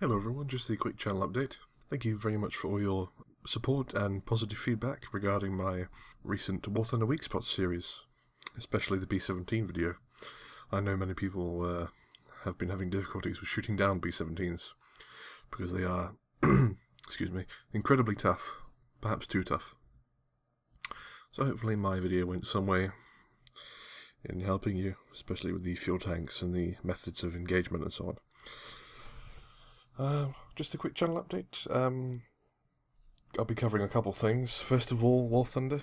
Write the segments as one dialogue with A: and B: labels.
A: Hello everyone, just a quick channel update. Thank you very much for all your support and positive feedback regarding my recent War Thunder Weak Spots series, especially the B-17 video. I know many people have been having difficulties with shooting down B-17s because they are, excuse me, incredibly tough, perhaps too tough. So hopefully my video went some way in helping you, especially with the fuel tanks and the methods of engagement and so on. Just a quick channel update. I'll be covering a couple things. First of all, War Thunder.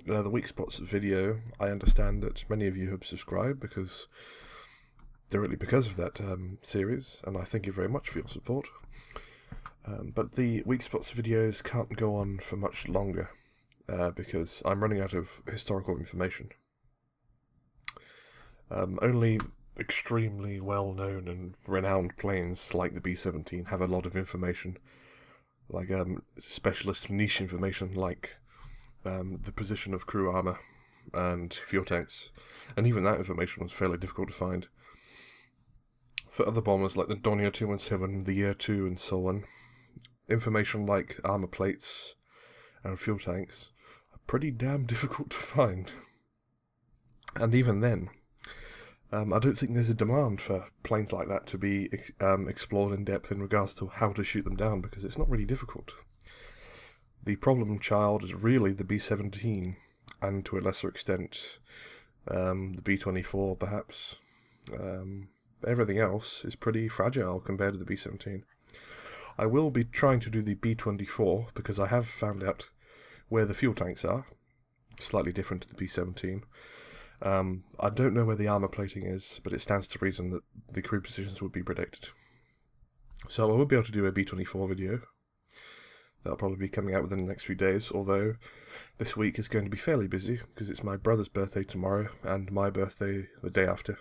A: The Weak Spots video, I understand that many of you have subscribed directly because of that series, and I thank you very much for your support. But the Weak Spots videos can't go on for much longer because I'm running out of historical information. Only extremely well-known and renowned planes like the B-17 have a lot of information, like specialist niche information like the position of crew armor and fuel tanks, and even that information was fairly difficult to find. For other bombers like the Dornier 217, the Year 2 and so on, information like armor plates and fuel tanks are pretty damn difficult to find. And even then, I don't think there's a demand for planes like that to be explored in depth in regards to how to shoot them down, because it's not really difficult. The problem child is really the B-17, and to a lesser extent, the B-24 perhaps. Everything else is pretty fragile compared to the B-17. I will be trying to do the B-24, because I have found out where the fuel tanks are, slightly different to the B-17. I don't know where the armor plating is, but it stands to reason that the crew positions would be predicted. So I will be able to do a B-24 video. That'll probably be coming out within the next few days, although this week is going to be fairly busy, because it's my brother's birthday tomorrow, and my birthday the day after.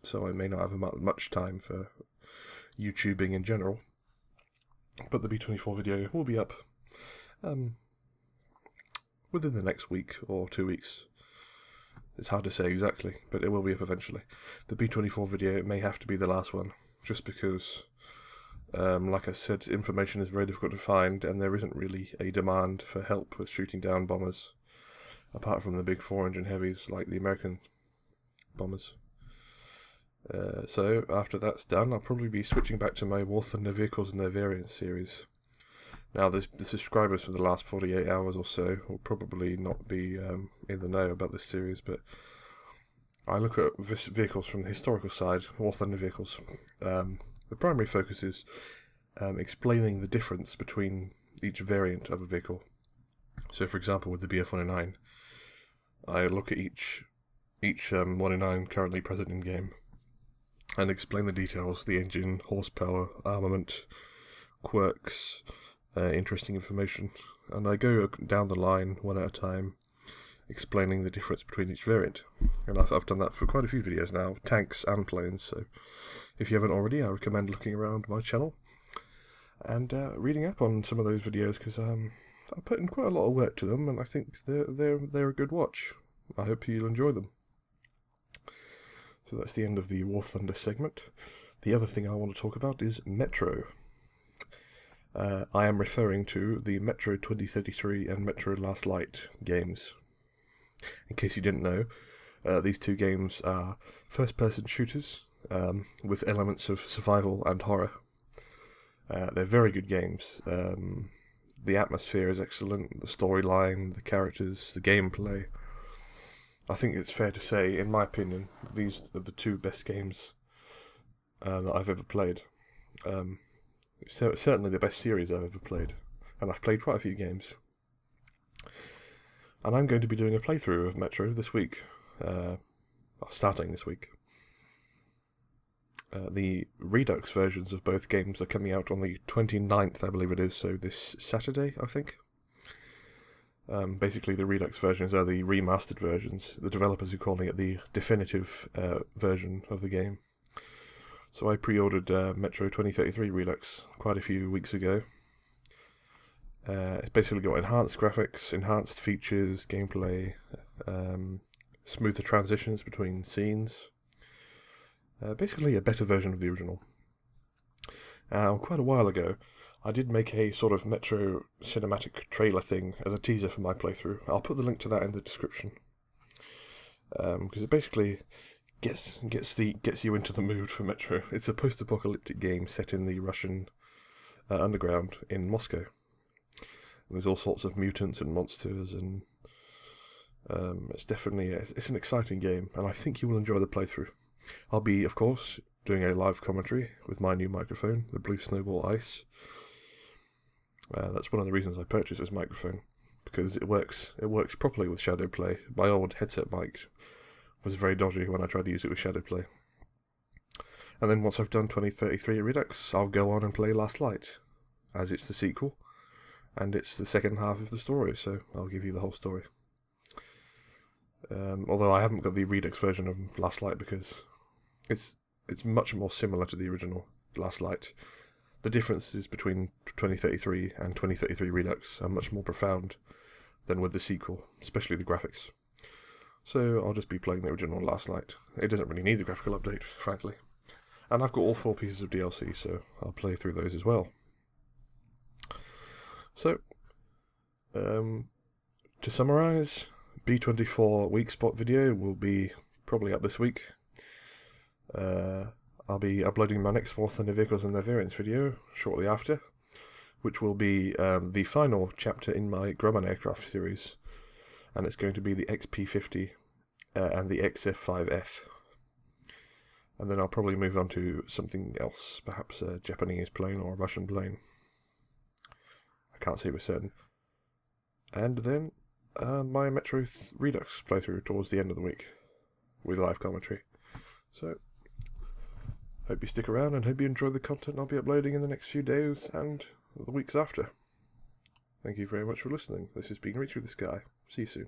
A: So I may not have much time for YouTubing in general. But the B-24 video will be up within the next week or 2 weeks. It's hard to say exactly, but it will be up eventually. The B-24 video may have to be the last one, just because, like I said, information is very difficult to find, and there isn't really a demand for help with shooting down bombers, apart from the big 4-engine heavies like the American bombers. So after that's done, I'll probably be switching back to my War Thunder Vehicles and Their Variants series. Now, the subscribers for the last 48 hours or so will probably not be in the know about this series, but I look at vehicles from the historical side, War Thunder vehicles. The primary focus is explaining the difference between each variant of a vehicle. So, for example, with the BF-109, I look at each 109 currently present in game and explain the details, the engine, horsepower, armament, quirks, interesting information, and I go down the line one at a time explaining the difference between each variant, and I've done that for quite a few videos now, tanks and planes, so if you haven't already, I recommend looking around my channel and reading up on some of those videos, because I put in quite a lot of work to them, and I think they're a good watch. I hope you'll enjoy them. So that's the end of the War Thunder segment. The other thing I want to talk about is Metro. I am referring to the Metro 2033 and Metro Last Light games. In case you didn't know, these two games are first-person shooters with elements of survival and horror. They're very good games. The atmosphere is excellent, the storyline, the characters, the gameplay. I think it's fair to say, in my opinion, these are the two best games that I've ever played. Certainly the best series I've ever played, and I've played quite a few games. And I'm going to be doing a playthrough of Metro this week, starting this week. The Redux versions of both games are coming out on the 29th, I believe it is, so this Saturday, I think. Basically, the Redux versions are the remastered versions. The developers are calling it the definitive version of the game. So I pre-ordered Metro 2033 Redux quite a few weeks ago. It's basically got enhanced graphics, enhanced features, gameplay, smoother transitions between scenes. Basically a better version of the original. Quite a while ago, I did make a sort of Metro cinematic trailer thing as a teaser for my playthrough. I'll put the link to that in the description. Because it basically gets you into the mood for Metro. It's a post-apocalyptic game set in the Russian underground in Moscow. And there's all sorts of mutants and monsters, and it's an exciting game, and I think you will enjoy the playthrough. I'll be, of course, doing a live commentary with my new microphone, the Blue Snowball Ice. That's one of the reasons I purchased this microphone, because it works properly with Shadowplay. My old headset mic was very dodgy when I tried to use it with Shadowplay. And then once I've done 2033 Redux, I'll go on and play Last Light, as it's the sequel, and it's the second half of the story, so I'll give you the whole story. Although I haven't got the Redux version of Last Light because it's much more similar to the original Last Light. The differences between 2033 and 2033 Redux are much more profound than with the sequel, especially the graphics. So I'll just be playing the original Last Light. It doesn't really need the graphical update, frankly. And I've got all 4 pieces of DLC, so I'll play through those as well. So, to summarise, B24 Weak Spot video will be probably up this week. I'll be uploading my next War Thunder Vehicles and their variants video shortly after, which will be the final chapter in my Grumman aircraft series, and it's going to be the XP50 and the XF5F. And then I'll probably move on to something else, perhaps a Japanese plane or a Russian plane. I can't say for certain. And then my Metro Redux playthrough towards the end of the week with live commentary. So, hope you stick around and hope you enjoy the content I'll be uploading in the next few days and the weeks after. Thank you very much for listening. This has been Reach Through the Sky. See you soon.